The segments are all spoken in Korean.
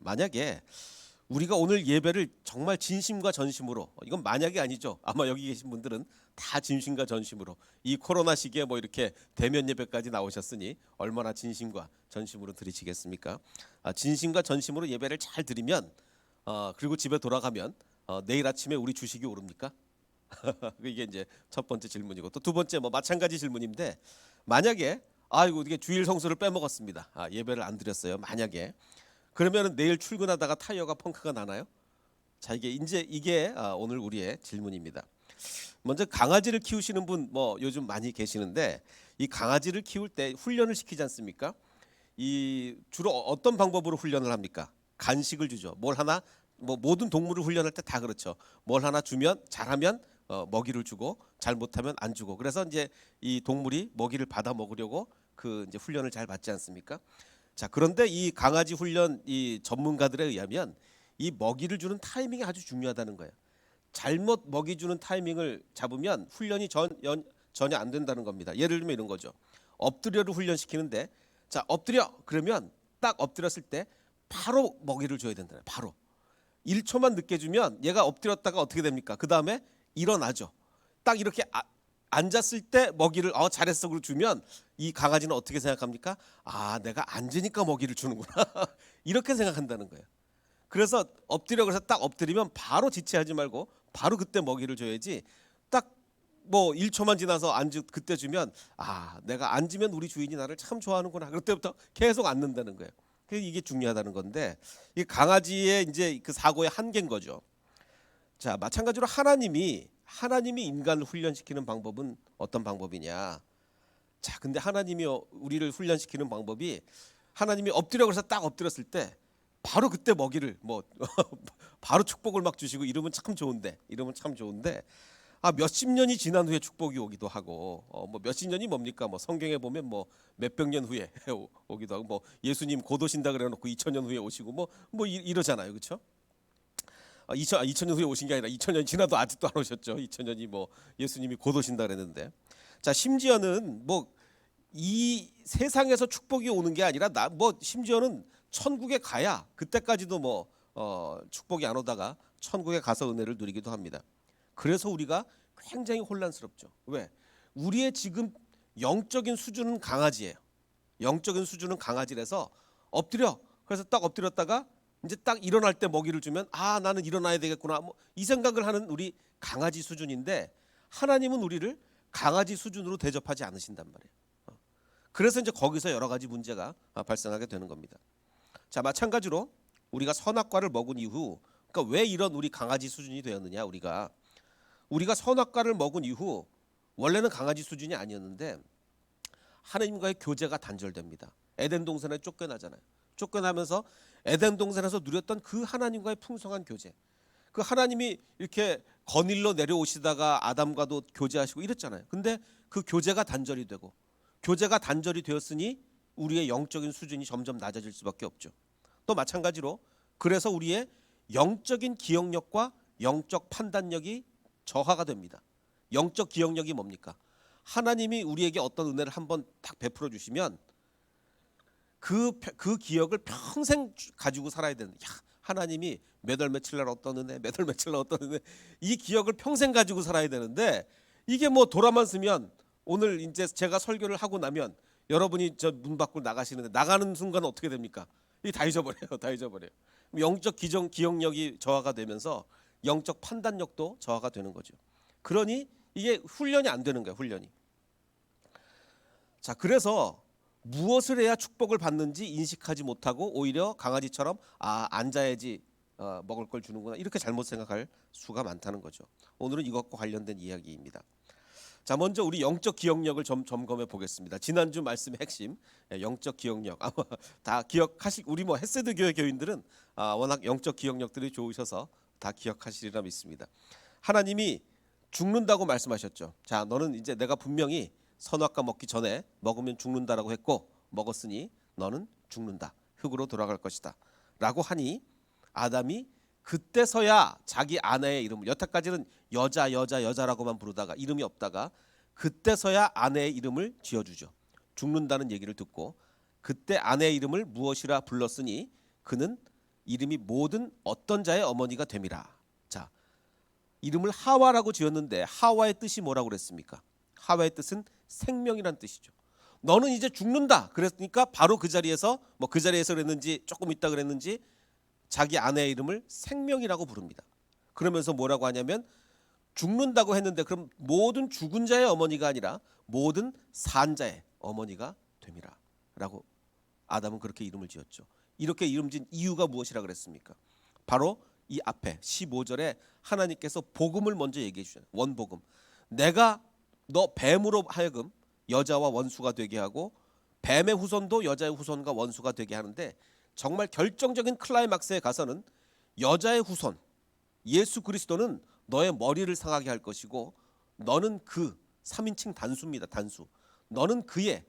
만약에 우리가 오늘 예배를 정말 진심과 전심으로, 이건 만약이 아니죠. 아마 여기 계신 분들은 다 진심과 전심으로 이 코로나 시기에 뭐 이렇게 대면 예배까지 나오셨으니 얼마나 진심과 전심으로 드리시겠습니까? 진심과 전심으로 예배를 잘 드리면 그리고 집에 돌아가면 내일 아침에 우리 주식이 오릅니까? 이게 이제 첫 번째 질문이고, 또 두 번째 뭐 마찬가지 질문인데, 만약에 아이고 이게 주일 성수를 빼먹었습니다. 예배를 안 드렸어요. 만약에 그러면 내일 출근하다가 타이어가 펑크가 나나요? 자, 이게 오늘 우리의 질문입니다. 먼저 강아지를 키우시는 분 뭐 요즘 많이 계시는데, 이 강아지를 키울 때 훈련을 시키지 않습니까? 이 주로 어떤 방법으로 훈련을 합니까? 간식을 주죠. 뭘 하나, 뭐 모든 동물을 훈련할 때 다 그렇죠. 뭘 하나 주면 잘하면 먹이를 주고 잘못하면 안 주고. 그래서 이제 이 동물이 먹이를 받아 먹으려고 그 이제 훈련을 잘 받지 않습니까? 자, 그런데 이 강아지 훈련 이 전문가들에 의하면 이 먹이를 주는 타이밍이 아주 중요하다는 거예요. 잘못 먹이 주는 타이밍을 잡으면 훈련이 전혀 안 된다는 겁니다. 예를 들면 이런 거죠. 엎드려를 훈련시키는데, 자, 엎드려 그러면 딱 엎드렸을 때 바로 먹이를 줘야 된다. 바로 1초만 늦게 주면 얘가 엎드렸다가 어떻게 됩니까? 그 다음에 일어나죠. 딱 이렇게 앉았을 때 먹이를 잘했어 그러고 주면 이 강아지는 어떻게 생각합니까? 내가 앉으니까 먹이를 주는구나. 이렇게 생각한다는 거예요. 그래서 엎드려 그래서 딱 엎드리면 바로 지체하지 말고 바로 그때 먹이를 줘야지, 딱 뭐 1초만 지나서 그때 주면 내가 앉으면 우리 주인이 나를 참 좋아하는구나. 그때부터 계속 앉는다는 거예요. 이게 중요하다는 건데, 이 강아지의 이제 그 사고의 한계인 거죠. 자, 마찬가지로 하나님이 인간을 훈련시키는 방법은 어떤 방법이냐? 자, 근데 하나님이 우리를 훈련시키는 방법이, 하나님이 엎드려 그래서 딱 엎드렸을 때 바로 그때 먹이를 뭐 바로 축복을 막 주시고 이러면 참 좋은데 몇십 년이 지난 후에 축복이 오기도 하고, 뭐 몇십 년이 뭡니까? 뭐 성경에 보면 뭐 몇백 년 후에 오기도 하고, 뭐 예수님 곧 오신다 그래 놓고 2000년 후에 오시고 뭐 이러잖아요. 그렇죠? 2000년 후에 오신 게 아니라 2000년이 지나도 아직도 안 오셨죠. 2000년이 뭐 예수님이 곧 오신다 그랬는데, 자, 심지어는 뭐 이 세상에서 축복이 오는 게 아니라 뭐 심지어는 천국에 가야 그때까지도 뭐 축복이 안 오다가 천국에 가서 은혜를 누리기도 합니다. 그래서 우리가 굉장히 혼란스럽죠. 왜? 우리의 지금 영적인 수준은 강아지예요. 영적인 수준은 강아지라서 엎드려. 그래서 딱 엎드렸다가 이제 딱 일어날 때 먹이를 주면 나는 일어나야 되겠구나. 뭐 이 생각을 하는 우리 강아지 수준인데, 하나님은 우리를 강아지 수준으로 대접하지 않으신단 말이에요. 그래서 이제 거기서 여러 가지 문제가 발생하게 되는 겁니다. 자, 마찬가지로 우리가 선악과를 먹은 이후, 그러니까 왜 이런 우리 강아지 수준이 되었느냐? 우리가 선악과를 먹은 이후 원래는 강아지 수준이 아니었는데 하나님과의 교제가 단절됩니다. 에덴 동산에 쫓겨나잖아요. 쫓겨나면서 에덴 동산에서 누렸던 그 하나님과의 풍성한 교제, 그 하나님이 이렇게 거닐러 내려오시다가 아담과도 교제하시고 이랬잖아요. 근데 그 교제가 단절이 되고, 교제가 단절이 되었으니 우리의 영적인 수준이 점점 낮아질 수밖에 없죠. 또 마찬가지로 그래서 우리의 영적인 기억력과 영적 판단력이 저하가 됩니다. 영적 기억력이 뭡니까? 하나님이 우리에게 어떤 은혜를 한번 딱 베풀어 주시면 그 기억을 평생 가지고 살아야 되는, 하나님이 몇 월 며칠 날 어떤 은혜, 몇 월 며칠 날 어떤 은혜, 이 기억을 평생 가지고 살아야 되는데, 이게 뭐 돌아만 쓰면 오늘 이제 제가 설교를 하고 나면 여러분이 저 문 밖으로 나가시는데 나가는 순간 어떻게 됩니까? 이게 다 잊어버려요. 다 잊어버려요. 영적 기억력이 저하가 되면서 영적 판단력도 저하가 되는 거죠. 그러니 이게 훈련이 안 되는 거예요. 훈련이. 자, 그래서 무엇을 해야 축복을 받는지 인식하지 못하고 오히려 강아지처럼 앉아야지 먹을 걸 주는구나, 이렇게 잘못 생각할 수가 많다는 거죠. 오늘은 이것과 관련된 이야기입니다. 자, 먼저 우리 영적 기억력을 점검해 보겠습니다. 지난주 말씀의 핵심, 영적 기억력. 아마 다 기억하실, 우리 뭐 헤세드 교회 교인들은 워낙 영적 기억력들이 좋으셔서 다 기억하시리라 믿습니다. 하나님이 죽는다고 말씀하셨죠. 자, 너는 이제 내가 분명히 선악과 먹기 전에 먹으면 죽는다라고 했고, 먹었으니 너는 죽는다. 흙으로 돌아갈 것이다. 라고 하니 아담이 그때서야 자기 아내의 이름을, 여태까지는 여자라고만 부르다가 이름이 없다가 그때서야 아내의 이름을 지어주죠. 죽는다는 얘기를 듣고 그때 아내의 이름을 무엇이라 불렀으니 그는 이름이 모든 어떤 자의 어머니가 됨이라. 자, 이름을 하와라고 지었는데 하와의 뜻이 뭐라고 그랬습니까? 하와의 뜻은 생명이란 뜻이죠. 너는 이제 죽는다. 그랬으니까 바로 그 자리에서 그 자리에서 그랬는지 조금 있다 그랬는지 자기 아내의 이름을 생명이라고 부릅니다. 그러면서 뭐라고 하냐면 죽는다고 했는데 그럼 모든 죽은 자의 어머니가 아니라 모든 산 자의 어머니가 됨이라 라고 아담은 그렇게 이름을 지었죠. 이렇게 이름 지은 이유가 무엇이라 그랬습니까? 바로 이 앞에 15절에 하나님께서 복음을 먼저 얘기해 주잖아요. 원복음. 내가 너 뱀으로 하여금 여자와 원수가 되게 하고 뱀의 후손도 여자의 후손과 원수가 되게 하는데 정말 결정적인 클라이막스에 가서는 여자의 후손 예수 그리스도는 너의 머리를 상하게 할 것이고 너는 그 3인칭 단수입니다. 단수. 너는 그의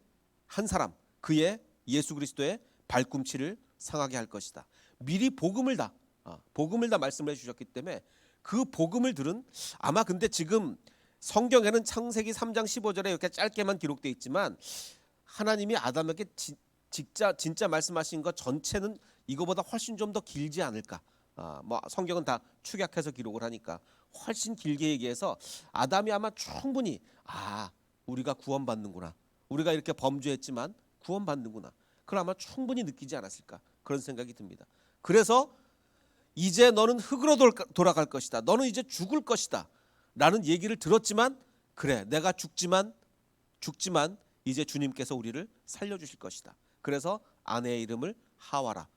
한 사람 그의 예수 그리스도의 발꿈치를 상하게 할 것이다. 미리 복음을 다 말씀을 해주셨기 때문에 그 복음을 들은 아마 근데 지금 성경에는 창세기 3장 15절에 이렇게 짧게만 기록되어 있지만 하나님이 아담에게 진짜 말씀하신 것 전체는 이거보다 훨씬 좀 더 길지 않을까. 성경은 다 축약해서 기록을 하니까 훨씬 길게 얘기해서 아담이 아마 충분히 우리가 구원받는구나. 우리가 이렇게 범죄했지만 구원받는구나. 그걸 아마 충분히 느끼지 않았을까. 그런 생각이 듭니다. 그래서 이제 너는 흙으로 돌아갈 것이다. 너는 이제 죽을 것이다. 라는 얘기를 들었지만 그래 내가 죽지만 이제 주님께서 우리를 살려주실 것이다. 그래서 아내의 이름을 하와라.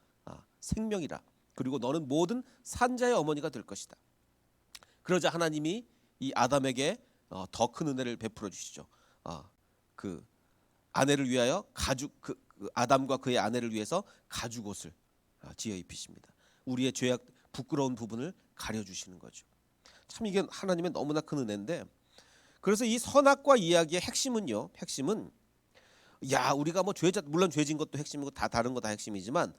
생명이라. 그리고 너는 모든 산자의 어머니가 될 것이다. 그러자 하나님이 이 아담에게 더 큰 은혜를 베풀어 주시죠. 그 아내를 위하여 그 아담과 그의 아내를 위해서 가죽옷을 지어 입히십니다. 우리의 죄악 부끄러운 부분을 가려주시는 거죠. 참 이게 하나님의 너무나 큰 은혜인데 그래서 이 선악과 이야기의 핵심은 우리가 물론 죄진 것도 핵심이고 다 다른 거 다 핵심이지만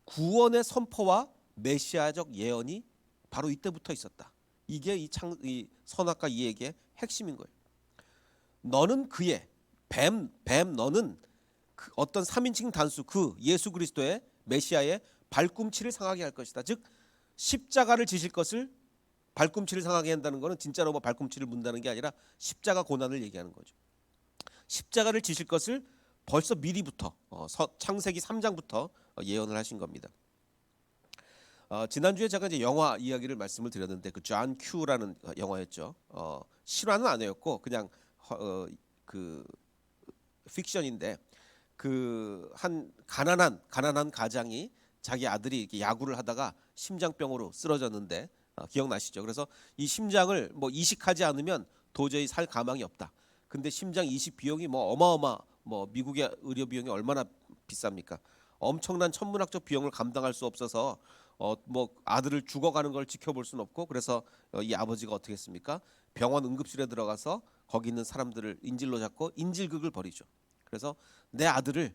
구원의 선포와 메시아적 예언이 바로 이때부터 있었다. 이게 이 선악과 이야기의 핵심인 거예요. 너는 그의 너는 그 어떤 3인칭 단수 그 예수 그리스도의 메시아의 발꿈치를 상하게 할 것이다. 즉 십자가를 지실 것을 발꿈치를 상하게 한다는 것은 진짜로 발꿈치를 문다는 게 아니라 십자가 고난을 얘기하는 거죠. 십자가를 지실 것을 벌써 미리부터 창세기 3장부터 예언을 하신 겁니다. 지난주에 제가 이제 영화 이야기를 말씀을 드렸는데 그 존 큐라는 영화였죠. 실화는 아니었고 그냥 그 픽션인데 그 한 가난한 가장이 자기 아들이 이렇게 야구를 하다가 심장병으로 쓰러졌는데 기억나시죠? 그래서 이 심장을 이식하지 않으면 도저히 살 가망이 없다. 근데 심장 이식 비용이 미국의 의료 비용이 얼마나 비쌉니까? 엄청난 천문학적 비용을 감당할 수 없어서 아들을 죽어가는 걸 지켜볼 수는 없고 그래서 이 아버지가 어떻게 했습니까? 병원 응급실에 들어가서 거기 있는 사람들을 인질로 잡고 인질극을 벌이죠. 그래서 내 아들을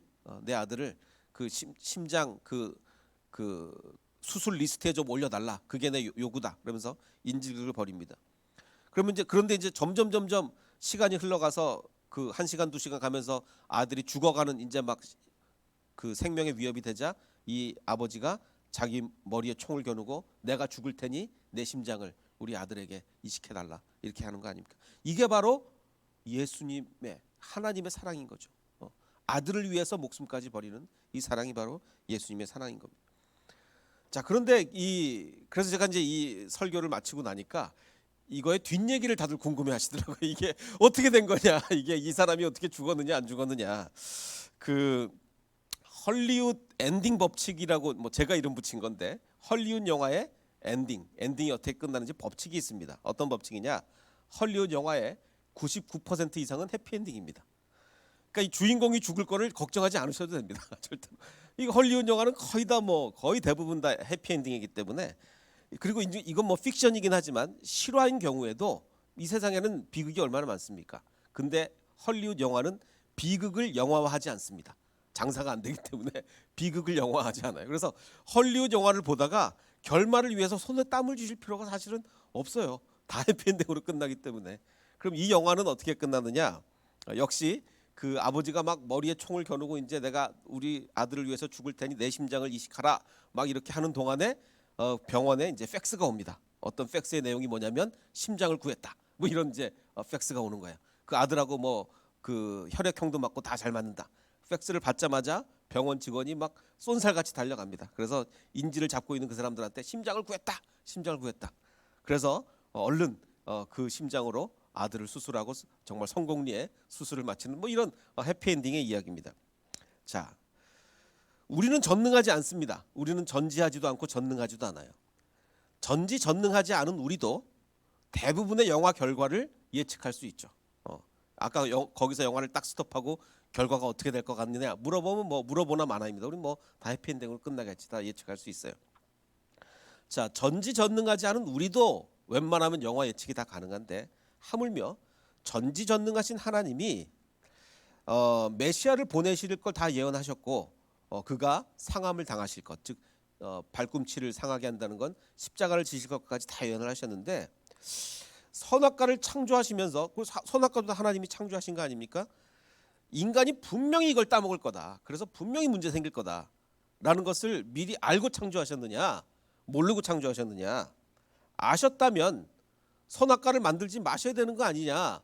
그 심장 그 수술 리스트에 좀 올려달라. 그게 내 요구다. 그러면서 인질극을 벌입니다. 그런데 이제 점점 시간이 흘러가서 그 1시간 2시간 가면서 아들이 죽어가는 이제 그 생명의 위협이 되자 이 아버지가 자기 머리에 총을 겨누고 내가 죽을 테니 내 심장을 우리 아들에게 이식해달라 이렇게 하는 거 아닙니까? 이게 바로 예수님의 하나님의 사랑인 거죠. 아들을 위해서 목숨까지 버리는 이 사랑이 바로 예수님의 사랑인 겁니다. 자, 그런데 그래서 제가 이제 이 설교를 마치고 나니까 이거의 뒷얘기를 다들 궁금해하시더라고요. 이게 어떻게 된 거냐, 이게 이 사람이 어떻게 죽었느냐 안 죽었느냐. 그 헐리우드 엔딩 법칙이라고 제가 이름 붙인 건데 헐리우드 영화의 엔딩이 어떻게 끝나는지 법칙이 있습니다. 어떤 법칙이냐? 헐리우드 영화의 99% 이상은 해피엔딩입니다. 그러니까 이 주인공이 죽을 거를 걱정하지 않으셔도 됩니다. 절대로. 이 헐리우드 영화는 거의 대부분 다 해피엔딩이기 때문에 그리고 이건 픽션이긴 하지만 실화인 경우에도 이 세상에는 비극이 얼마나 많습니까? 근데 헐리우드 영화는 비극을 영화화하지 않습니다. 장사가 안 되기 때문에 비극을 영화화하지 않아요. 그래서 헐리우드 영화를 보다가 결말을 위해서 손에 땀을 쥐실 필요가 사실은 없어요. 다 해피엔딩으로 끝나기 때문에. 그럼 이 영화는 어떻게 끝나느냐? 역시 그 아버지가 막 머리에 총을 겨누고 이제 내가 우리 아들을 위해서 죽을 테니 내 심장을 이식하라 막 이렇게 하는 동안에 병원에 이제 팩스가 옵니다. 어떤 팩스의 내용이 뭐냐면 심장을 구했다. 뭐 이런 이제 팩스가 오는 거야. 그 아들하고 뭐 그 혈액형도 맞고 다 잘 맞는다. 팩스를 받자마자 병원 직원이 막 쏜살같이 달려갑니다. 그래서 인지를 잡고 있는 그 사람들한테 심장을 구했다. 심장을 구했다. 그래서 얼른 그 심장으로 아들을 수술하고 정말 성공리에 수술을 마치는 뭐 이런 해피엔딩의 이야기입니다. 자, 우리는 전능하지 않습니다. 우리는 전지하지도 않고 전능하지도 않아요. 전지전능하지 않은 우리도 대부분의 영화 결과를 예측할 수 있죠. 아까 거기서 영화를 딱 스톱하고 결과가 어떻게 될 것 같느냐 물어보면 뭐 물어보나 마나입니다. 우리 뭐 다 해피엔딩으로 끝나겠지. 다 예측할 수 있어요. 자, 전지전능하지 않은 우리도 웬만하면 영화 예측이 다 가능한데 하물며 전지전능하신 하나님이 메시아를 보내실 걸 다 예언하셨고 그가 상함을 당하실 것, 즉 발꿈치를 상하게 한다는 건 십자가를 지실 것까지 다 예언을 하셨는데 선악과를 창조하시면서 그 선악과도 하나님이 창조하신 거 아닙니까? 인간이 분명히 이걸 따먹을 거다. 그래서 분명히 문제 생길 거다라는 것을 미리 알고 창조하셨느냐, 모르고 창조하셨느냐? 아셨다면 선악과를 만들지 마셔야 되는 거 아니냐?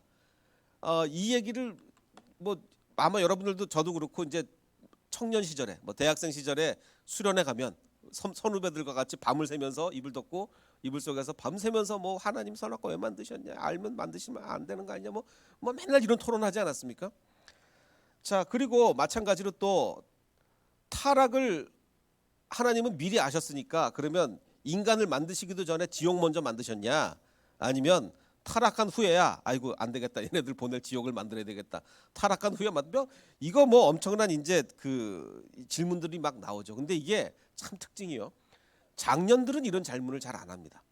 이 얘기를 뭐 아마 여러분들도 저도 그렇고 이제 청년 시절에 뭐 대학생 시절에 수련회 가면 선후배들과 같이 밤을 새면서 이불 덮고 이불 속에서 밤새면서 뭐 하나님 선악과 왜 만드셨냐? 알면 만드시면 안 되는 거 아니냐? 뭐 맨날 이런 토론하지 않았습니까? 자, 그리고 마찬가지로 또 타락을 하나님은 미리 아셨으니까 그러면 인간을 만드시기도 전에 지옥 먼저 만드셨냐? 아니면 타락한 후에야 아이고 안 되겠다 얘네들 보낼 지옥을 만들어야 되겠다 타락한 후에 만들면 이거 뭐 엄청난 이제 그 질문들이 막 나오죠. 근데 이게 참 특징이요. 장년들은 이런 질문을 잘 안 합니다.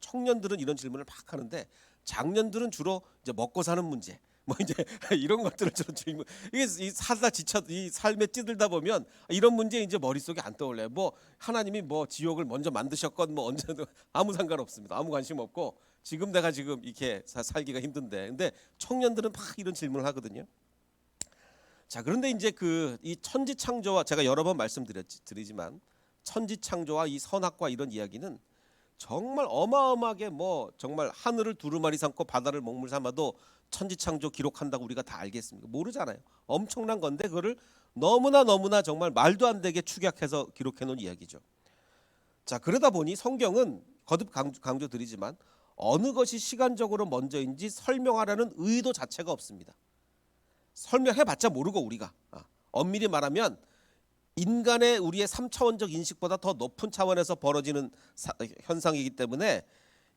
청년들은 이런 질문을 막 하는데 장년들은 주로 이제 먹고 사는 문제 뭐 이제 이런 것들을 주로 질문 이게 살다 지쳐 이 삶에 찌들다 보면 이런 문제 이제 머릿속에 안 떠올려요. 뭐 하나님이 뭐 지옥을 먼저 만드셨건 뭐 언제도 아무 상관없습니다. 아무 관심 없고 지금 내가 지금 이렇게 살기가 힘든데 근데 청년들은 막 이런 질문을 하거든요. 자, 그런데 이제 그 이 천지 창조와 제가 여러 번 말씀드리지만 천지 창조와 이 선악과 이런 이야기는 정말 어마어마하게 뭐 정말 하늘을 두루마리 삼고 바다를 먹물 삼아도 천지 창조 기록한다고 우리가 다 알겠습니까? 모르잖아요. 엄청난 건데 그거를 너무나 정말 말도 안 되게 축약해서 기록해 놓은 이야기죠. 자, 그러다 보니 성경은 거듭 강조드리지만 어느 것이 시간적으로 먼저인지 설명하라는 의도 자체가 없습니다. 설명해봤자 모르고 우리가 엄밀히 말하면 인간의 우리의 3차원적 인식보다 더 높은 차원에서 벌어지는 현상이기 때문에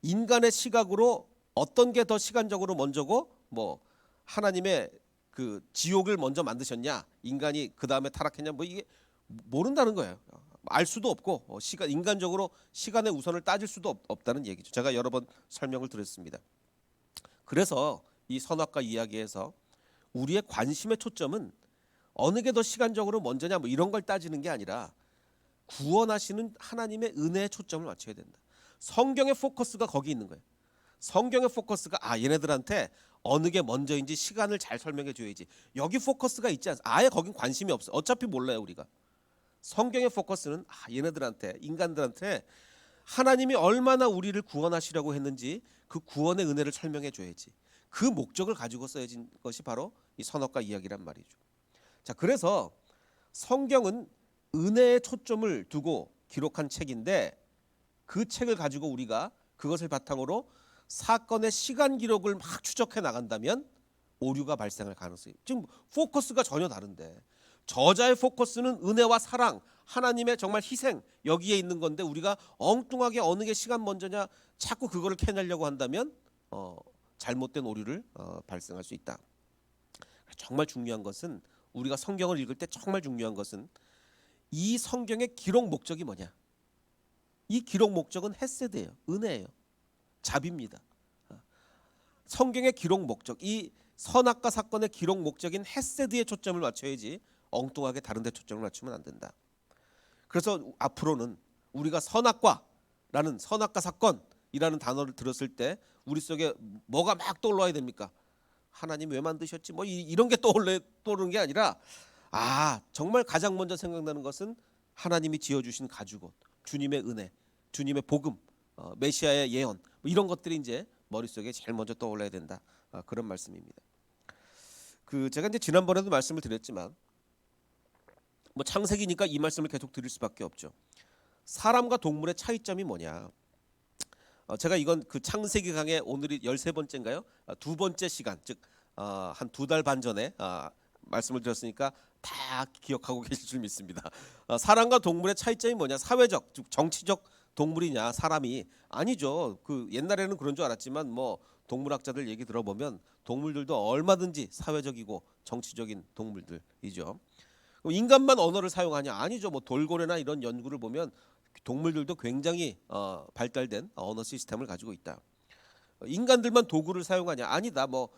인간의 시각으로 어떤 게 더 시간적으로 먼저고 뭐 하나님의 그 지옥을 먼저 만드셨냐 인간이 그 다음에 타락했냐 뭐 이게 모른다는 거예요. 알 수도 없고 시간 인간적으로 시간의 우선을 따질 수도 없다는 얘기죠. 제가 여러 번 설명을 드렸습니다. 그래서 이 선악과 이야기에서 우리의 관심의 초점은 어느 게 더 시간적으로 먼저냐 뭐 이런 걸 따지는 게 아니라 구원하시는 하나님의 은혜에 초점을 맞춰야 된다. 성경의 포커스가 거기 있는 거예요. 성경의 포커스가 얘네들한테 어느 게 먼저인지 시간을 잘 설명해 줘야지. 여기 포커스가 있지 않습니까? 아예 거긴 관심이 없어. 어차피 몰라요 우리가. 성경의 포커스는 얘네들한테 인간들한테 하나님이 얼마나 우리를 구원하시려고 했는지 그 구원의 은혜를 설명해 줘야지. 그 목적을 가지고 써진 것이 바로 이 선악과 이야기란 말이죠. 자, 그래서 성경은 은혜에 초점을 두고 기록한 책인데 그 책을 가지고 우리가 그것을 바탕으로 사건의 시간 기록을 막 추적해 나간다면 오류가 발생할 가능성이 지금 포커스가 전혀 다른데 저자의 포커스는 은혜와 사랑 하나님의 정말 희생 여기에 있는 건데 우리가 엉뚱하게 어느 게 시간 먼저냐 자꾸 그거를 캐내려고 한다면 잘못된 오류를 발생할 수 있다. 정말 중요한 것은 우리가 성경을 읽을 때 정말 중요한 것은 이 성경의 기록 목적이 뭐냐. 이 기록 목적은 헤세드예요. 은혜예요. 자비입니다. 성경의 기록 목적, 이 선악과 사건의 기록 목적인 헤세드에 초점을 맞춰야지 엉뚱하게 다른 데 초점을 맞추면 안 된다. 그래서 앞으로는 우리가 선악과라는 선악과 사건이라는 단어를 들었을 때 우리 속에 뭐가 막 떠올라야 됩니까? 하나님 왜 만드셨지? 뭐 이런 게 떠오르는 게 아니라 정말 가장 먼저 생각나는 것은 하나님이 지어주신 가죽옷, 주님의 은혜, 주님의 복음, 메시아의 예언 뭐 이런 것들이 이제 머릿속에 제일 먼저 떠올라야 된다. 그런 말씀입니다. 제가 이제 지난번에도 말씀을 드렸지만 뭐 창세기니까 이 말씀을 계속 드릴 수밖에 없죠. 사람과 동물의 차이점이 뭐냐? 제가 이건 창세기 강의 오늘이 13번째인가요? 두 번째 시간, 즉 한 2달 반 전에 말씀을 드렸으니까 다 기억하고 계실 줄 믿습니다. 사람과 동물의 차이점이 뭐냐? 사회적, 즉 정치적 동물이냐? 사람이 아니죠. 옛날에는 그런 줄 알았지만 뭐 동물학자들 얘기 들어보면 동물들도 얼마든지 사회적이고 정치적인 동물들이죠. 인간만 언어를 사용하냐? 아니죠. 뭐 돌고래나 이런 연구를 보면 동물들도 굉장히 발달된 언어 시스템을 가지고 있다. 인간들만 도구를 사용하냐? 아니다. 뭐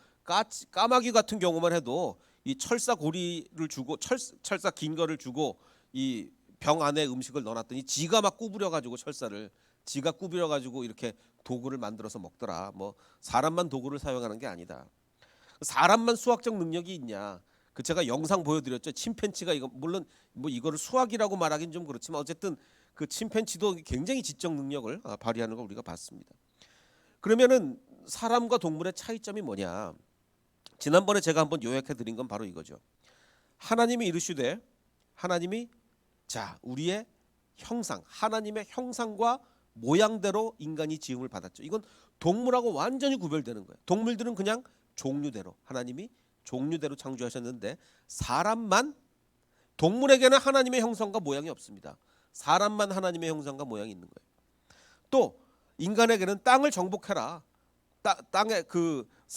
까마귀 같은 경우만 해도 이 철사 고리를 주고 철사 긴 거를 주고 이 병 안에 음식을 넣어놨더니 지가 막 구부려 가지고 철사를 지가 구부려 가지고 이렇게 도구를 만들어서 먹더라. 뭐 사람만 도구를 사용하는 게 아니다. 사람만 수학적 능력이 있냐? 제가 영상 보여드렸죠. 침팬지가 이거 물론 뭐 이거를 수학이라고 말하긴 좀 그렇지만 어쨌든 침팬지도 굉장히 지적 능력을 발휘하는 걸 우리가 봤습니다. 그러면은 사람과 동물의 차이점이 뭐냐? 지난번에 제가 한번 요약해 드린 건 바로 이거죠. 하나님이 이르시되 하나님이 우리의 형상, 하나님의 형상과 모양대로 인간이 지음을 받았죠. 이건 동물하고 완전히 구별되는 거예요. 동물들은 그냥 종류대로 하나님이 종류대로 창조하셨는데 사람만 동물에게는 하나님의 형상과 모양이 없습니다. 사람만 하나님의 형상과 모양이 있는 거예요. 또 인간에게는 땅을 정복해라. 땅의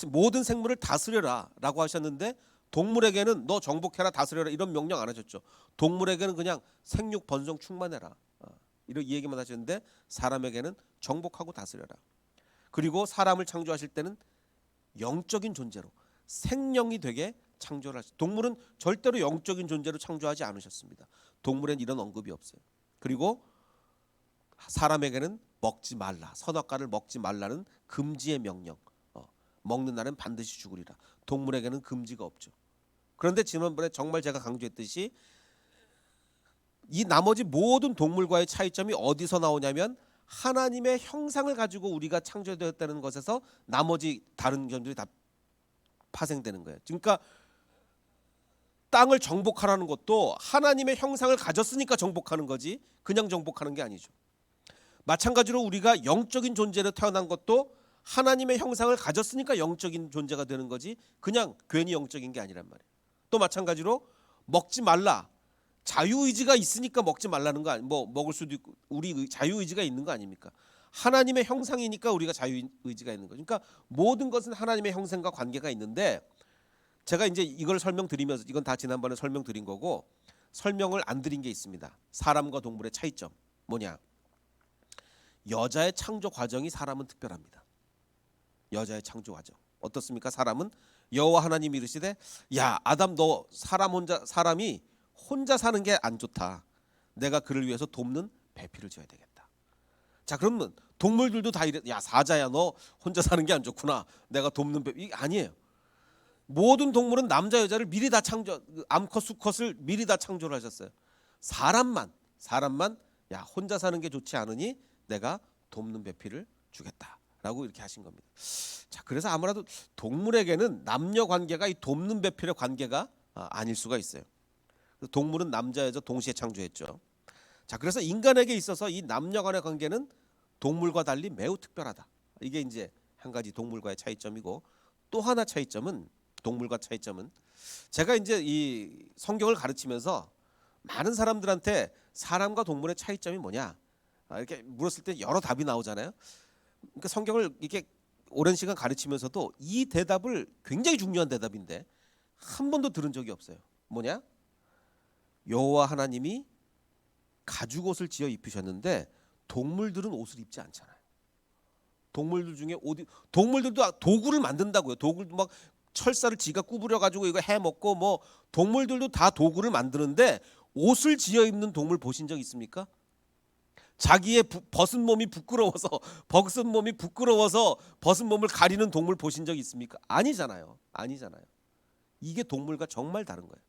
모든 생물을 다스려라 라고 하셨는데 동물에게는 너 정복해라 다스려라 이런 명령 안 하셨죠. 동물에게는 그냥 생육 번성 충만해라 이런 얘기만 하셨는데 사람에게는 정복하고 다스려라. 그리고 사람을 창조하실 때는 영적인 존재로 생명이 되게 창조를 하셨어요. 동물은 절대로 영적인 존재로 창조하지 않으셨습니다. 동물엔 이런 언급이 없어요. 그리고 사람에게는 먹지 말라, 선악과를 먹지 말라는 금지의 명령, 먹는 날은 반드시 죽으리라. 동물에게는 금지가 없죠. 그런데 지난번에 정말 제가 강조했듯이 이 나머지 모든 동물과의 차이점이 어디서 나오냐면 하나님의 형상을 가지고 우리가 창조되었다는 것에서 나머지 다른 점들이 다 파생되는 거예요. 그러니까 땅을 정복하라는 것도 하나님의 형상을 가졌으니까 정복하는 거지 그냥 정복하는 게 아니죠. 마찬가지로 우리가 영적인 존재로 태어난 것도 하나님의 형상을 가졌으니까 영적인 존재가 되는 거지 그냥 괜히 영적인 게 아니란 말이에요. 또 마찬가지로 먹지 말라. 자유의지가 있으니까 먹지 말라는 거 아니 뭐 먹을 수도 있고 우리 자유의지가 있는 거 아닙니까? 하나님의 형상이니까 우리가 자유의지가 있는 거죠. 그러니까 모든 것은 하나님의 형상과 관계가 있는데 제가 이제 이걸 설명드리면서 이건 다 지난번에 설명드린 거고 설명을 안 드린 게 있습니다. 사람과 동물의 차이점 뭐냐? 여자의 창조 과정이 사람은 특별합니다. 여자의 창조 과정 어떻습니까? 사람은 여호와 하나님이 이르시되 야 아담 너 사람이 혼자 사는 게 안 좋다. 내가 그를 위해서 돕는 배필을 지어야 되겠다. 자 그러면 동물들도 다 이래 야 사자야 너 혼자 사는 게 안 좋구나. 내가 돕는 배필 이게 아니에요. 모든 동물은 남자 여자를 미리 다 암컷 수컷을 미리 다 창조를 하셨어요. 사람만 야 혼자 사는 게 좋지 않으니 내가 돕는 배필을 주겠다라고 이렇게 하신 겁니다. 자 그래서 아무래도 동물에게는 남녀 관계가 이 돕는 배필의 관계가 아닐 수가 있어요. 동물은 남자 여자 동시에 창조했죠. 자 그래서 인간에게 있어서 이 남녀 간의 관계는 동물과 달리 매우 특별하다. 이게 이제 한 가지 동물과의 차이점이고 또 하나 차이점은 동물과 차이점은 제가 이제 이 성경을 가르치면서 많은 사람들한테 사람과 동물의 차이점이 뭐냐 이렇게 물었을 때 여러 답이 나오잖아요. 그러니까 성경을 이렇게 오랜 시간 가르치면서도 이 대답을 굉장히 중요한 대답인데 한 번도 들은 적이 없어요. 뭐냐? 여호와 하나님이 가죽옷을 지어 입히셨는데 동물들은 옷을 입지 않잖아요. 동물들 중에 동물들도 도구를 만든다고요. 도구도 막 철사를 지가 구부려 가지고 이거 해 먹고 뭐 동물들도 다 도구를 만드는데 옷을 지어 입는 동물 보신 적 있습니까? 자기의 벗은 몸이 부끄러워서 벗은 몸이 부끄러워서 벗은 몸을 가리는 동물 보신 적 있습니까? 아니잖아요. 아니잖아요. 이게 동물과 정말 다른 거예요.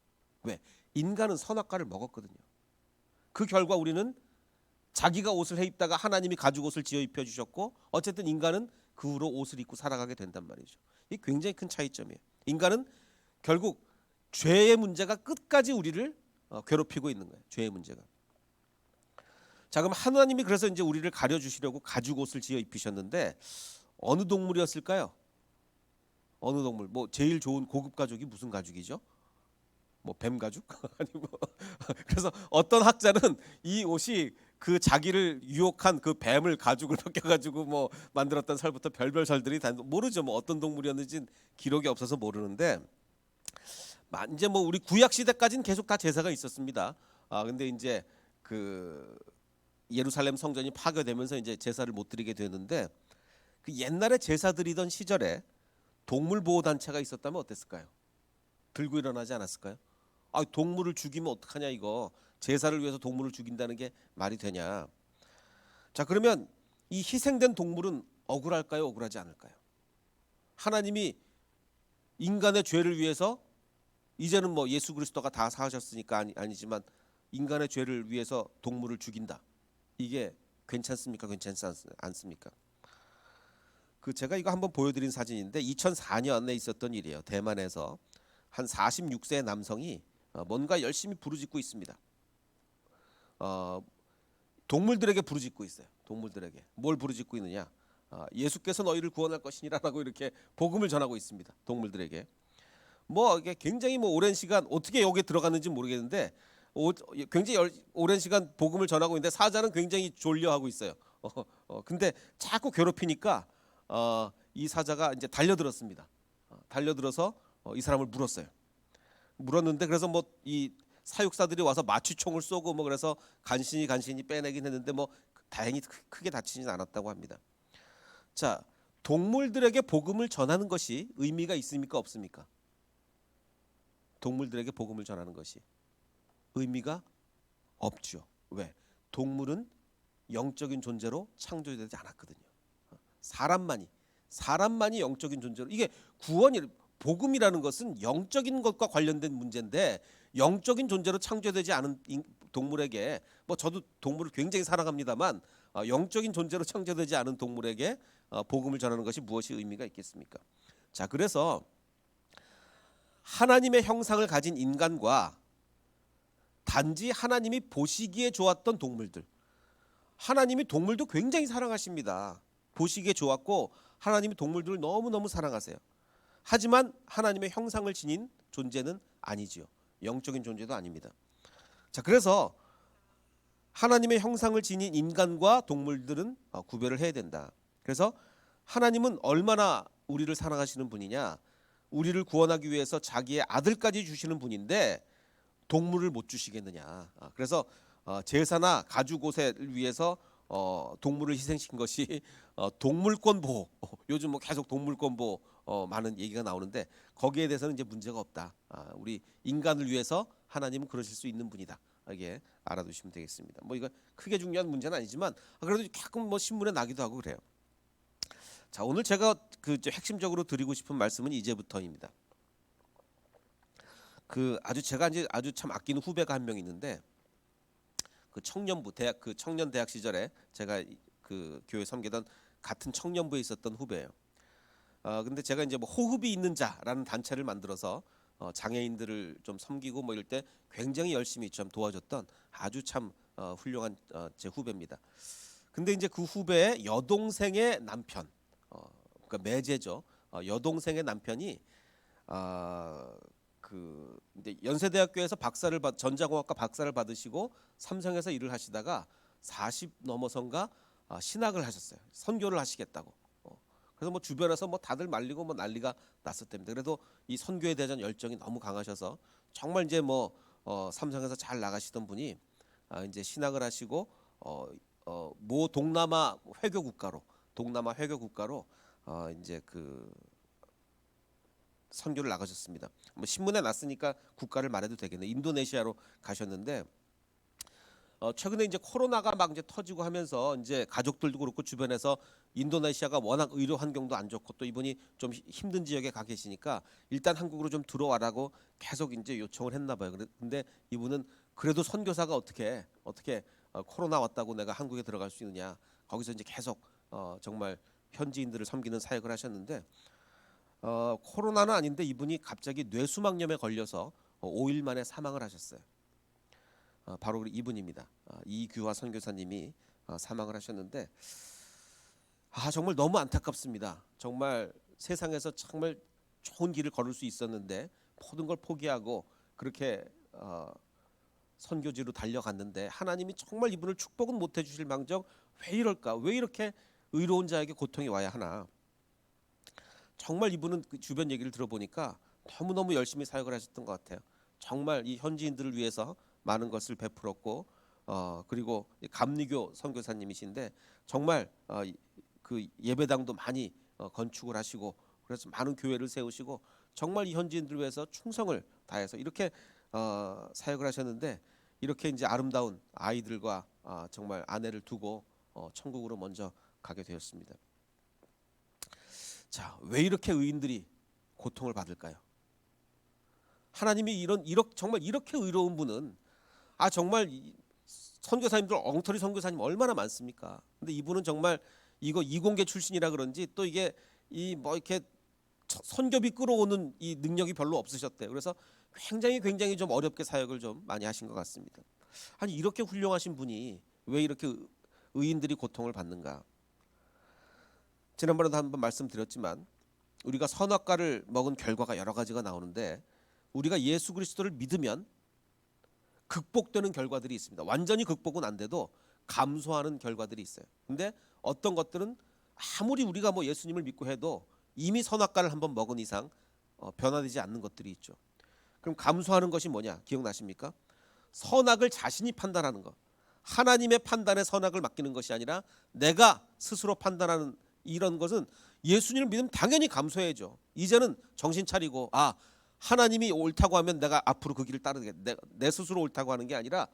왜? 인간은 선악과를 먹었거든요. 그 결과 우리는 자기가 옷을 해 입다가 하나님이 가죽 옷을 지어 입혀 주셨고 어쨌든 인간은 그 후로 옷을 입고 살아가게 된단 말이죠. 이게 굉장히 큰 차이점이에요. 인간은 결국 죄의 문제가 끝까지 우리를 괴롭히고 있는 거예요. 죄의 문제가. 자, 그럼 하나님이 그래서 이제 우리를 가려 주시려고 가죽 옷을 지어 입히셨는데 어느 동물이었을까요? 어느 동물? 뭐 제일 좋은 고급 가죽이 무슨 가죽이죠? 뭐 뱀 가죽? 아니 뭐 그래서 어떤 학자는 이 옷이 그 자기를 유혹한 그 뱀을 가죽을 벗겨가지고 뭐 만들었던 설부터 별별 설들이 다 모르죠. 뭐 어떤 동물이었는지 기록이 없어서 모르는데 이제 뭐 우리 구약 시대까지는 계속 다 제사가 있었습니다. 근데 이제 그 예루살렘 성전이 파괴되면서 이제 제사를 못 드리게 되는데 그 옛날에 제사 드리던 시절에 동물 보호 단체가 있었다면 어땠을까요? 들고 일어나지 않았을까요? 동물을 죽이면 어떡하냐 이거. 제사를 위해서 동물을 죽인다는 게 말이 되냐. 자, 그러면 이 희생된 동물은 억울할까요? 억울하지 않을까요? 하나님이 인간의 죄를 위해서 이제는 뭐 예수 그리스도가 다 사하셨으니까 아니지만 인간의 죄를 위해서 동물을 죽인다. 이게 괜찮습니까? 괜찮지 않습니까? 그 제가 이거 한번 보여드린 사진인데 2004년에 있었던 일이에요. 대만에서 한 46세 남성이 뭔가 열심히 부르짖고 있습니다. 동물들에게 부르짖고 있어요. 동물들에게 뭘 부르짖고 있느냐? 예수께서 너희를 구원할 것이니라라고 이렇게 복음을 전하고 있습니다. 동물들에게. 뭐 이게 굉장히 뭐 오랜 시간 어떻게 여기에 들어갔는지 모르겠는데 굉장히 오랜 시간 복음을 전하고 있는데 사자는 굉장히 졸려하고 있어요. 근데 자꾸 괴롭히니까 이 사자가 이제 달려들었습니다. 달려들어서 이 사람을 물었어요. 물었는데 그래서 뭐 이 사육사들이 와서 마취총을 쏘고 뭐 그래서 간신히 빼내긴 했는데 뭐 다행히 크게 다치진 않았다고 합니다. 자, 동물들에게 복음을 전하는 것이 의미가 있습니까 없습니까? 동물들에게 복음을 전하는 것이 의미가 없죠. 왜? 동물은 영적인 존재로 창조되지 않았거든요. 사람만이 영적인 존재로 이게 구원이 복음이라는 것은 영적인 것과 관련된 문제인데 영적인 존재로 창조되지 않은 동물에게 뭐 저도 동물을 굉장히 사랑합니다만 영적인 존재로 창조되지 않은 동물에게 복음을 전하는 것이 무엇이 의미가 있겠습니까? 자, 그래서 하나님의 형상을 가진 인간과 단지 하나님이 보시기에 좋았던 동물들. 하나님이 동물도 굉장히 사랑하십니다. 보시기에 좋았고 하나님이 동물들을 너무너무 사랑하세요. 하지만 하나님의 형상을 지닌 존재는 아니지요. 영적인 존재도 아닙니다. 자, 그래서 하나님의 형상을 지닌 인간과 동물들은 구별을 해야 된다. 그래서 하나님은 얼마나 우리를 사랑하시는 분이냐. 우리를 구원하기 위해서 자기의 아들까지 주시는 분인데 동물을 못 주시겠느냐. 그래서 제사나 가죽 옷을 위해서 동물을 희생시킨 것이 동물권 보호. 요즘 뭐 계속 동물권 보호 많은 얘기가 나오는데 거기에 대해서는 이제 문제가 없다. 우리 인간을 위해서 하나님은 그러실 수 있는 분이다. 이게 알아두시면 되겠습니다. 뭐 이거 크게 중요한 문제는 아니지만 그래도 가끔 뭐 신문에 나기도 하고 그래요. 자, 오늘 제가 그 핵심적으로 드리고 싶은 말씀은 이제부터입니다. 그 제가 이제 아주 참 아끼는 후배가 한 명 있는데 그 청년부 대학 그 청년 대학 시절에 제가 그 교회 섬기던 같은 청년부에 있었던 후배예요. 근데 제가 이제 뭐 호흡이 있는 자라는 단체를 만들어서 장애인들을 좀 섬기고 뭐 이럴 때 굉장히 열심히 좀 도와줬던 아주 참 훌륭한 제 후배입니다. 근데 이제 그 후배의 여동생의 남편, 그러니까 매제죠. 여동생의 남편이 그 이제 연세대학교에서 전자공학과 박사를 받으시고 삼성에서 일을 하시다가 40 넘어선가 신학을 하셨어요. 선교를 하시겠다고. 그래서 뭐 주변에서 뭐 다들 말리고 뭐 난리가 났었답니다. 그래도 이 선교에 대한 열정이 너무 강하셔서 정말 이제 뭐 삼성에서 잘 나가시던 분이 이제 신학을 하시고 모 동남아 회교 국가로 이제 그 선교를 나가셨습니다. 뭐 신문에 났으니까 국가를 말해도 되겠네. 인도네시아로 가셨는데 최근에 이제 코로나가 막 이제 터지고 하면서 이제 가족들도 그렇고 주변에서 인도네시아가 워낙 의료 환경도 안 좋고 또 이분이 좀 힘든 지역에 가 계시니까 일단 한국으로 좀 들어와라고 계속 이제 요청을 했나 봐요. 근데 이분은 그래도 선교사가 어떻게 코로나 왔다고 내가 한국에 들어갈 수 있느냐. 거기서 이제 계속 정말 현지인들을 섬기는 사역을 하셨는데 코로나는 아닌데 이분이 갑자기 뇌수막염에 걸려서 5일 만에 사망을 하셨어요. 바로 이분입니다. 이규화 선교사님이 사망을 하셨는데 정말 너무 안타깝습니다. 정말 세상에서 정말 좋은 길을 걸을 수 있었는데 모든 걸 포기하고 그렇게 선교지로 달려갔는데 하나님이 정말 이분을 축복은 못 해주실 망정 왜 이럴까? 왜 이렇게 의로운 자에게 고통이 와야 하나? 정말 이분은 그 주변 얘기를 들어보니까 너무너무 열심히 사역을 하셨던 것 같아요. 정말 이 현지인들을 위해서 많은 것을 베풀었고 그리고 감리교 선교사님이신데 정말 그 예배당도 많이 건축을 하시고 그래서 많은 교회를 세우시고 정말 이 현지인들을 위해서 충성을 다해서 이렇게 사역을 하셨는데 이렇게 이제 아름다운 아이들과 정말 아내를 두고 천국으로 먼저 가게 되었습니다. 자, 왜 이렇게 의인들이 고통을 받을까요? 하나님이 정말 이렇게 의로운 분은 정말 선교사님들 엉터리 선교사님 얼마나 많습니까? 근데 이분은 정말 이거 이공계 출신이라 그런지 또 이게 이 뭐 이렇게 선교비 끌어오는 이 능력이 별로 없으셨대요. 그래서 굉장히 좀 어렵게 사역을 좀 많이 하신 것 같습니다. 아니 이렇게 훌륭하신 분이 왜 이렇게 의인들이 고통을 받는가? 지난번에도 한번 말씀드렸지만 우리가 선악과를 먹은 결과가 여러 가지가 나오는데 우리가 예수 그리스도를 믿으면 극복되는 결과들이 있습니다. 완전히 극복은 안 돼도 감소하는 결과들이 있어요. 근데 어떤 것들은 아무리 우리가 뭐 예수님을 믿고 해도 이미 선악과를 한번 먹은 이상 변화되지 않는 것들이 있죠. 그럼 감소하는 것이 뭐냐? 기억나십니까? 선악을 자신이 판단하는 것. 하나님의 판단에 선악을 맡기는 것이 아니라 내가 스스로 판단하는 이런 것은 예수님을 믿으면 당연히 감소해야죠. 이제는 정신 차리고 하나님이 옳다고 하면 내가 앞으로 그 길을 따르겠다. 내 스스로 옳다고 하는 게 아니라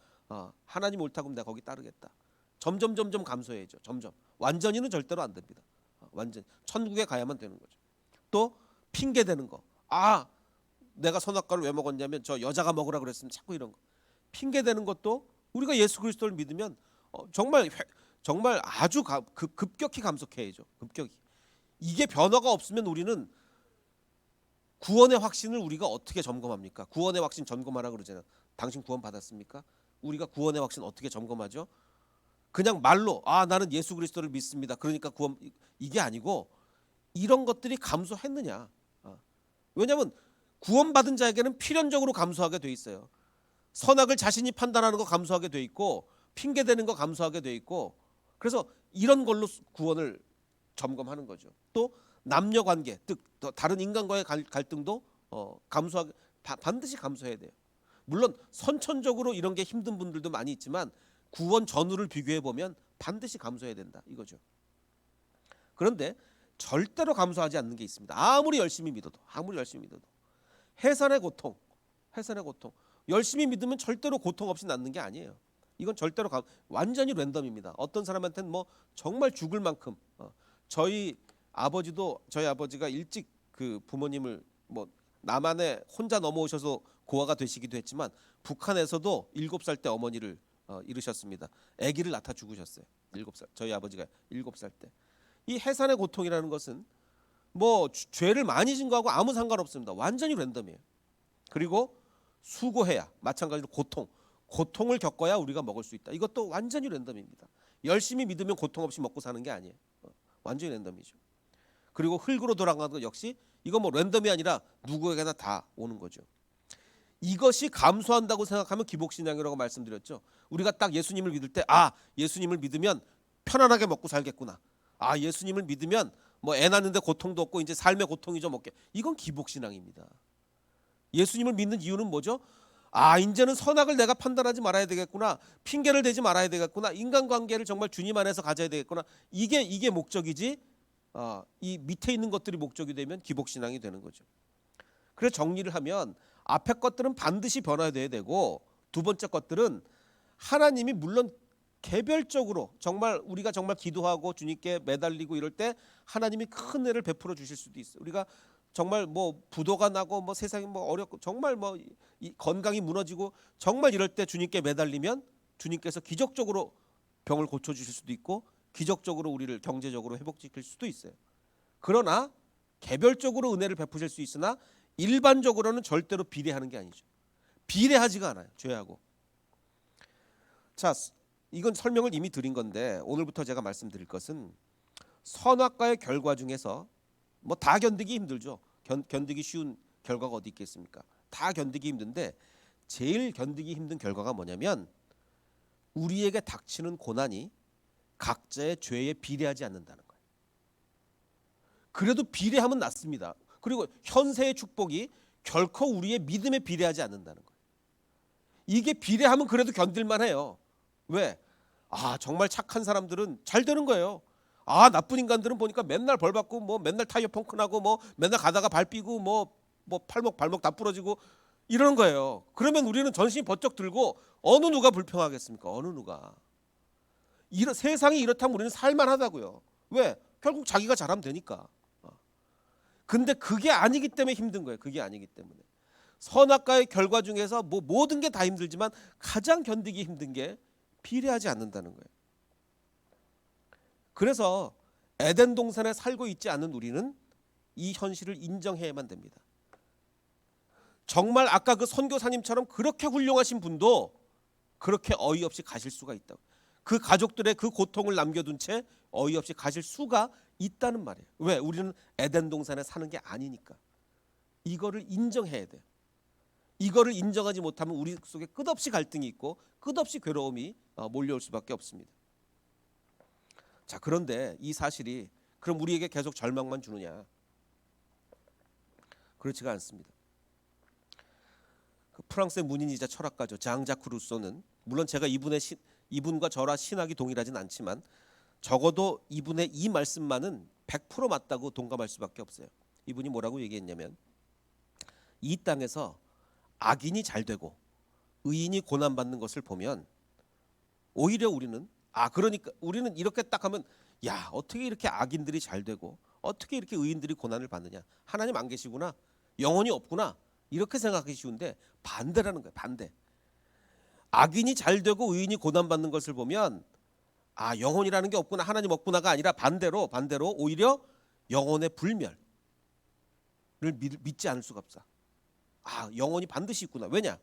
하나님 옳다고 하면 내가 거기 따르겠다. 점점 감소해야죠. 점점. 완전히는 절대로 안 됩니다. 완전 천국에 가야만 되는 거죠. 또 핑계 대는 거. 내가 선악과를 왜 먹었냐면 저 여자가 먹으라 그랬으면 자꾸 이런 거. 핑계 대는 것도 우리가 예수 그리스도를 믿으면 정말 아주 급격히 감속해야죠. 급격히. 이게 변화가 없으면 우리는 구원의 확신을 우리가 어떻게 점검합니까? 구원의 확신 점검하라 그러잖아요. 당신 구원 받았습니까? 우리가 구원의 확신 어떻게 점검하죠? 그냥 말로 나는 예수 그리스도를 믿습니다. 그러니까 구원 이게 아니고 이런 것들이 감소했느냐? 왜냐하면 구원받은 자에게는 필연적으로 감소하게 돼 있어요. 선악을 자신이 판단하는 거 감소하게 돼 있고 핑계 대는 거 감소하게 돼 있고 그래서 이런 걸로 구원을 점검하는 거죠. 또 남녀 관계, 즉 다른 인간과의 갈등도 감소하게 반드시 감소해야 돼요. 물론 선천적으로 이런 게 힘든 분들도 많이 있지만 구원 전후를 비교해 보면 반드시 감소해야 된다 이거죠. 그런데 절대로 감소하지 않는 게 있습니다. 아무리 열심히 믿어도 해산의 고통. 열심히 믿으면 절대로 고통 없이 낫는 게 아니에요. 이건 절대로 완전히 랜덤입니다. 어떤 사람한테는 뭐 정말 죽을 만큼 저희 아버지가 일찍 그 부모님을 뭐 남한에 혼자 넘어오셔서 고아가 되시기도 했지만 북한에서도 7살 때 어머니를 잃으셨습니다. 아기를 낳다 죽으셨어요. 7살. 저희 아버지가 7살 때. 이 해산의 고통이라는 것은 뭐 죄를 많이 진 거하고 아무 상관없습니다. 완전히 랜덤이에요. 그리고 수고해야 마찬가지로 고통을 겪어야 우리가 먹을 수 있다. 이것도 완전히 랜덤입니다. 열심히 믿으면 고통 없이 먹고 사는 게 아니에요. 완전히 랜덤이죠. 그리고 흙으로 돌아가는 것 역시 이거 뭐 랜덤이 아니라 누구에게나 다 오는 거죠. 이것이 감소한다고 생각하면 기복신앙이라고 말씀드렸죠. 우리가 딱 예수님을 믿을 때 예수님을 믿으면 편안하게 먹고 살겠구나. 예수님을 믿으면 뭐 애 낳는데 고통도 없고 이제 삶의 고통이 좀 없게. 이건 기복신앙입니다. 예수님을 믿는 이유는 뭐죠? 이제는 선악을 내가 판단하지 말아야 되겠구나. 핑계를 대지 말아야 되겠구나. 인간관계를 정말 주님 안에서 가져야 되겠구나. 이게 목적이지. 이 밑에 있는 것들이 목적이 되면 기복신앙이 되는 거죠. 그래서 정리를 하면 앞에 것들은 반드시 변화돼야 되고 두 번째 것들은 하나님이 물론 개별적으로 정말 우리가 정말 기도하고 주님께 매달리고 이럴 때 하나님이 큰 은혜를 베풀어 주실 수도 있어요. 우리가 정말 뭐 부도가 나고 뭐 세상이 뭐 어렵고 정말 뭐 이 건강이 무너지고 정말 이럴 때 주님께 매달리면 주님께서 기적적으로 병을 고쳐 주실 수도 있고 기적적으로 우리를 경제적으로 회복시킬 수도 있어요. 그러나 개별적으로 은혜를 베푸실 수 있으나 일반적으로는 절대로 비례하는 게 아니죠. 비례하지가 않아요. 죄하고. 자, 이건 설명을 이미 드린 건데 오늘부터 제가 말씀드릴 것은 선악과의 결과 중에서 뭐 다 견디기 힘들죠. 견디기 쉬운 결과가 어디 있겠습니까? 다 견디기 힘든데 제일 견디기 힘든 결과가 뭐냐면 우리에게 닥치는 고난이 각자의 죄에 비례하지 않는다는 거예요. 그래도 비례하면 낫습니다. 그리고 현세의 축복이 결코 우리의 믿음에 비례하지 않는다는 거예요. 이게 비례하면 그래도 견딜만 해요. 왜? 정말 착한 사람들은 잘 되는 거예요. 나쁜 인간들은 보니까 맨날 벌 받고 뭐 맨날 타이어 펑크 나고 뭐 맨날 가다가 발 삐고 뭐 팔목 발목 다 부러지고 이러는 거예요. 그러면 우리는 전신이 번쩍 들고 어느 누가 불평하겠습니까? 어느 누가. 세상이 이렇다면 우리는 살만하다고요. 왜? 결국 자기가 잘하면 되니까. 근데 그게 아니기 때문에 힘든 거예요. 그게 아니기 때문에. 선악과의 결과 중에서 뭐 모든 게 다 힘들지만 가장 견디기 힘든 게 비례하지 않는다는 거예요. 그래서 에덴 동산에 살고 있지 않은 우리는 이 현실을 인정해야만 됩니다. 정말 아까 그 선교사님처럼 그렇게 훌륭하신 분도 그렇게 어이없이 가실 수가 있다고. 그 가족들의 그 고통을 남겨둔 채 어이없이 가실 수가 있다는 말이에요. 왜? 우리는 에덴 동산에 사는 게 아니니까. 이거를 인정해야 돼요. 이거를 인정하지 못하면 우리 속에 끝없이 갈등이 있고 끝없이 괴로움이 몰려올 수밖에 없습니다. 자, 그런데 이 사실이 그럼 우리에게 계속 절망만 주느냐? 그렇지가 않습니다. 프랑스의 문인이자 철학가죠. 장 자크 루소는 물론 제가 이분과 저라 신학이 동일하진 않지만 적어도 이분의 이 말씀만은 100% 맞다고 동감할 수밖에 없어요. 이분이 뭐라고 얘기했냐면 이 땅에서 악인이 잘 되고 의인이 고난받는 것을 보면 오히려 우리는 그러니까 우리는 이렇게 딱 하면 어떻게 이렇게 악인들이 잘 되고 어떻게 이렇게 의인들이 고난을 받느냐. 하나님 안 계시구나. 영혼이 없구나. 이렇게 생각하기 쉬운데 반대라는 거예요. 반대. 악인이 잘 되고 의인이 고난받는 것을 보면 영혼이라는 게 없구나. 하나님 없구나가 아니라 반대로 오히려 영혼의 불멸을 믿지 않을 수가 없어. 영혼이 반드시 있구나. 왜냐?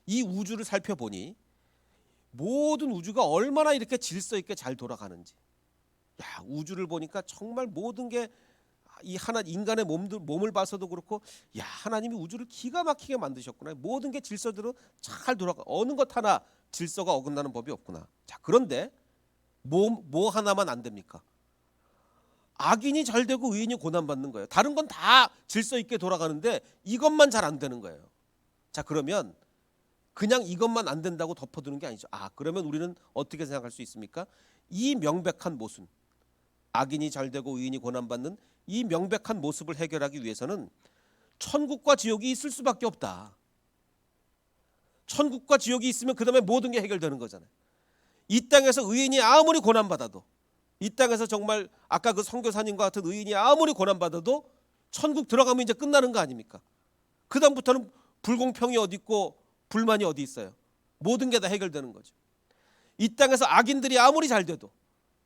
이 우주를 살펴보니 모든 우주가 얼마나 이렇게 질서 있게 잘 돌아가는지. 우주를 보니까 정말 모든 게 이 하나 인간의 몸을 봐서도 그렇고 하나님이 우주를 기가 막히게 만드셨구나. 모든 게 질서대로 잘 돌아가. 어느 것 하나 질서가 어긋나는 법이 없구나. 자, 그런데 뭐 하나만 안 됩니까? 악인이 잘 되고 의인이 고난받는 거예요. 다른 건 다 질서 있게 돌아가는데 이것만 잘 안 되는 거예요. 자, 그러면 그냥 이것만 안 된다고 덮어두는 게 아니죠. 그러면 우리는 어떻게 생각할 수 있습니까? 이 명백한 모순, 악인이 잘 되고 의인이 고난받는 이 명백한 모습을 해결하기 위해서는 천국과 지옥이 있을 수밖에 없다. 천국과 지옥이 있으면 그 다음에 모든 게 해결되는 거잖아요. 이 땅에서 의인이 아무리 고난받아도, 이 땅에서 정말 아까 그 선교사님과 같은 의인이 아무리 고난받아도 천국 들어가면 이제 끝나는 거 아닙니까? 그 다음부터는 불공평이 어디 있고 불만이 어디 있어요? 모든 게 다 해결되는 거죠. 이 땅에서 악인들이 아무리 잘 돼도,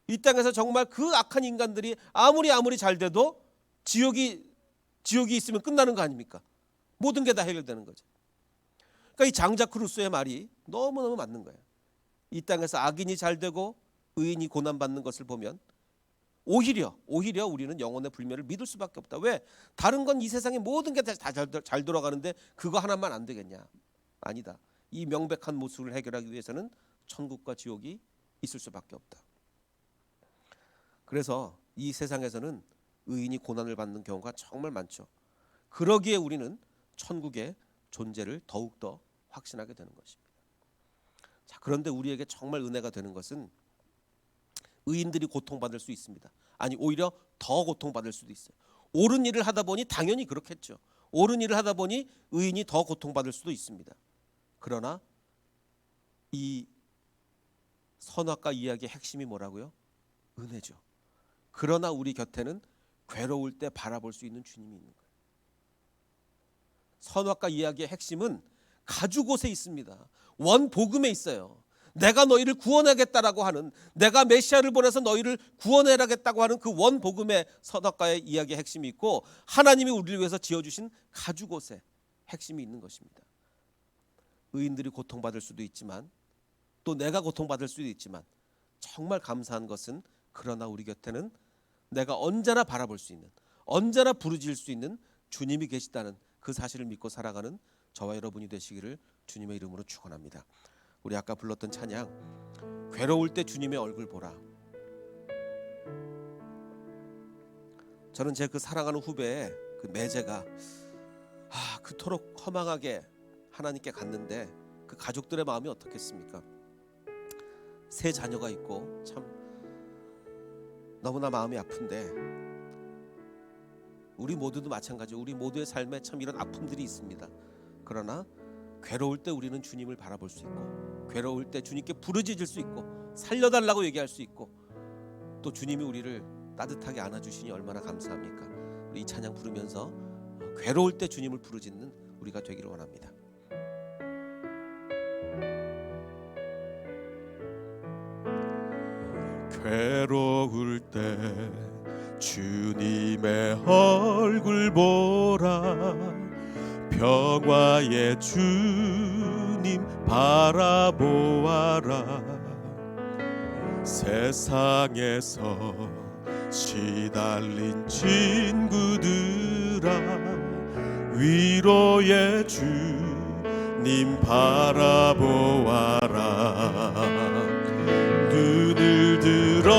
이 땅에서 정말 그 악한 인간들이 아무리 잘 돼도 지옥이 있으면 끝나는 거 아닙니까? 모든 게 다 해결되는 거죠. 그러니까 이 장 자크 루소의 말이 너무너무 맞는 거예요. 이 땅에서 악인이 잘 되고 의인이 고난받는 것을 보면 오히려 우리는 영혼의 불멸을 믿을 수밖에 없다. 왜? 다른 건 이 세상의 모든 게 다 잘 돌아가는데 그거 하나만 안 되겠냐? 아니다. 이 명백한 모습을 해결하기 위해서는 천국과 지옥이 있을 수밖에 없다. 그래서 이 세상에서는 의인이 고난을 받는 경우가 정말 많죠. 그러기에 우리는 천국의 존재를 더욱더 확신하게 되는 것입니다. 자, 그런데 우리에게 정말 은혜가 되는 것은 의인들이 고통받을 수 있습니다. 아니, 오히려 더 고통받을 수도 있어요. 옳은 일을 하다 보니 당연히 그렇겠죠. 옳은 일을 하다 보니 의인이 더 고통받을 수도 있습니다. 그러나 이 선악과 이야기의 핵심이 뭐라고요? 은혜죠. 그러나 우리 곁에는 괴로울 때 바라볼 수 있는 주님이 있는 거예요. 선악과 이야기의 핵심은 가죽 옷에 있습니다. 원복음에 있어요. 내가 너희를 구원하겠다라고 하는, 내가 메시아를 보내서 너희를 구원해라겠다고 하는 그 원복음의 선악과의 이야기의 핵심이 있고, 하나님이 우리를 위해서 지어주신 가죽 옷에 핵심이 있는 것입니다. 의인들이 고통받을 수도 있지만, 또 내가 고통받을 수도 있지만, 정말 감사한 것은 그러나 우리 곁에는 내가 언제나 바라볼 수 있는, 언제나 부르짖을 수 있는 주님이 계시다는 그 사실을 믿고 살아가는 저와 여러분이 되시기를 주님의 이름으로 축원합니다. 우리 아까 불렀던 찬양, 괴로울 때 주님의 얼굴 보라. 저는 제 그 사랑하는 후배의 그 매제가 그토록 허망하게 하나님께 갔는데 그 가족들의 마음이 어떻겠습니까? 세 자녀가 있고 참 너무나 마음이 아픈데, 우리 모두도 마찬가지예요. 우리 모두의 삶에 참 이런 아픔들이 있습니다. 그러나 괴로울 때 우리는 주님을 바라볼 수 있고, 괴로울 때 주님께 부르짖을 수 있고, 살려달라고 얘기할 수 있고, 또 주님이 우리를 따뜻하게 안아주시니 얼마나 감사합니까? 우리 이 찬양 부르면서 괴로울 때 주님을 부르짖는 우리가 되기를 원합니다. 괴로울 때 주님의 얼굴 보라. 평화의 주님 바라보아라. 세상에서 시달린 친구들아, 위로의 주님 바라보아라. 눈을 들어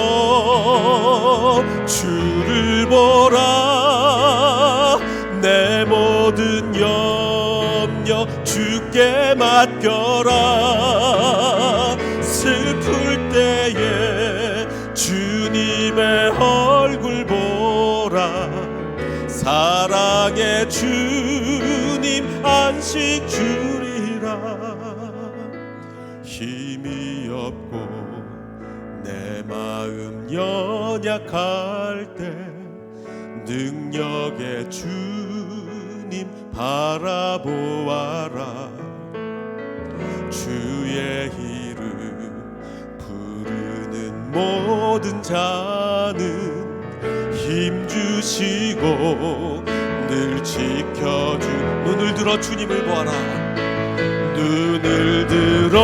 주를 보라. 내 모든 염려 주께 맡겨라. 슬플 때에 주님의 얼굴 보라. 사랑의 주님 안식 주리라. 힘이 없고 내 마음 연약할 때 능력의 주님 바라보아라. 주의 이름 부르는 모든 자는 힘 주시고 늘 지켜주. 눈을 들어 주님을 보아라. 눈을 들어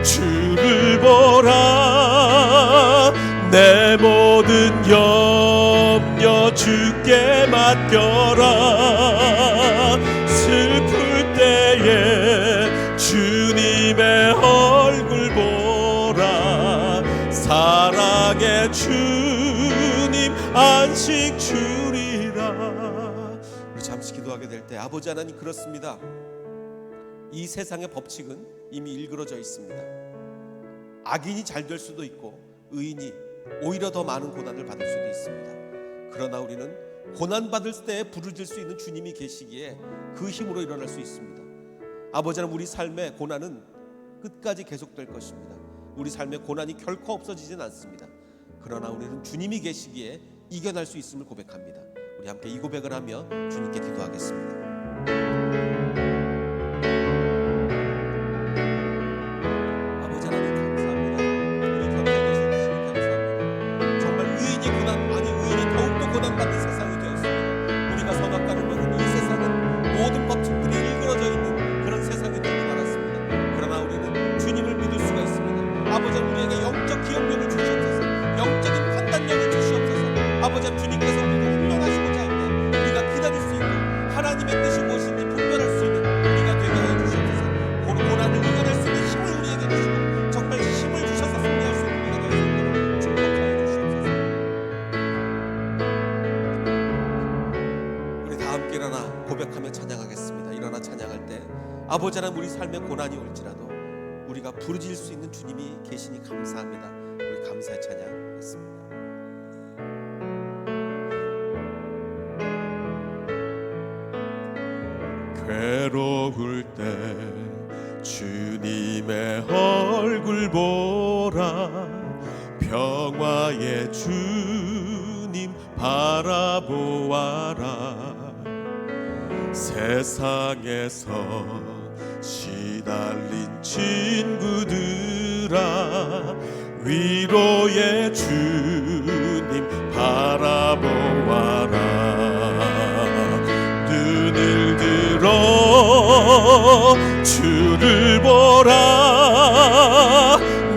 주를 보라. 내 모든 염려 주께 맡겨라. 슬플 때에 주님의 얼굴 보라. 사랑의 주님 안식 주리라. 우리 잠시 기도하게 될 때, 아버지 하나님, 그렇습니다. 이 세상의 법칙은 이미 일그러져 있습니다. 악인이 잘 될 수도 있고 의인이 오히려 더 많은 고난을 받을 수도 있습니다. 그러나 우리는 고난받을 때에 부르짖을 수 있는 주님이 계시기에 그 힘으로 일어날 수 있습니다. 아버지 하나님, 우리 삶의 고난은 끝까지 계속될 것입니다. 우리 삶의 고난이 결코 없어지진 않습니다. 그러나 우리는 주님이 계시기에 이겨낼 수 있음을 고백합니다. 우리 함께 이 고백을 하며 주님께 기도하겠습니다. 아버지 하나님, 우리 삶에 고난이 올지라도 우리가 부르짖을 수 있는 주님이 계시니 감사합니다. 우리 감사의 찬양했습니다. 괴로울 때 주님의 얼굴 보라 평화의 주님 바라보아라 세상에서 시달린 친구들아 위로의 주님 바라보아라 눈을 들어 주를 보라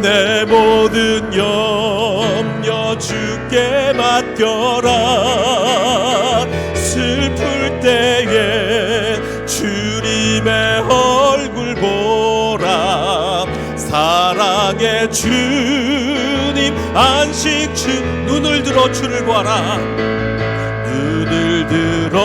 내 모든 염려 주께 맡겨라 슬플 때에 주님의 얼굴 보라 사랑의 주님 안식 주 눈을 들어 주를 보아라 눈을 들어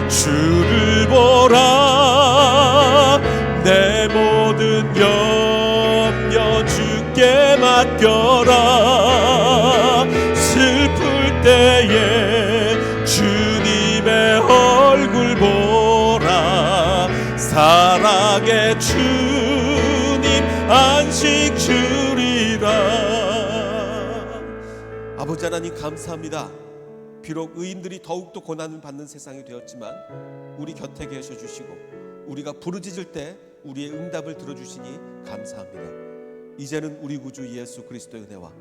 주를 보라 내 모든 염려 주께 맡겨라 슬플 때에 주님의 얼굴 보라 사랑의 주님 안식 주리라. 아버지 하나님 감사합니다. 비록 의인들이 더욱더 고난을 받는 세상이 되었지만 우리 곁에 계셔 주시고 우리가 부르짖을 때 우리의 응답을 들어주시니 감사합니다. 이제는 우리 구주 예수 그리스도의 은혜와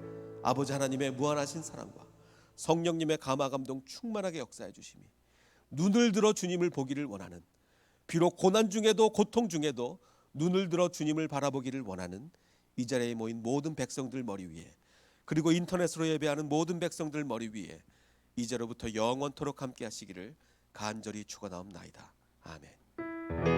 아버지 하나님의 무한하신 사랑과 성령님의 감화 감동 충만하게 역사해 주심이 눈을 들어 주님을 보기를 원하는 비록 고난 중에도 고통 중에도 눈을 들어 주님을 바라보기를 원하는 이 자리에 모인 모든 백성들 머리 위에 그리고 인터넷으로 예배하는 모든 백성들 머리 위에 이제로부터 영원토록 함께 하시기를 간절히 축원하옵나이다. 아멘.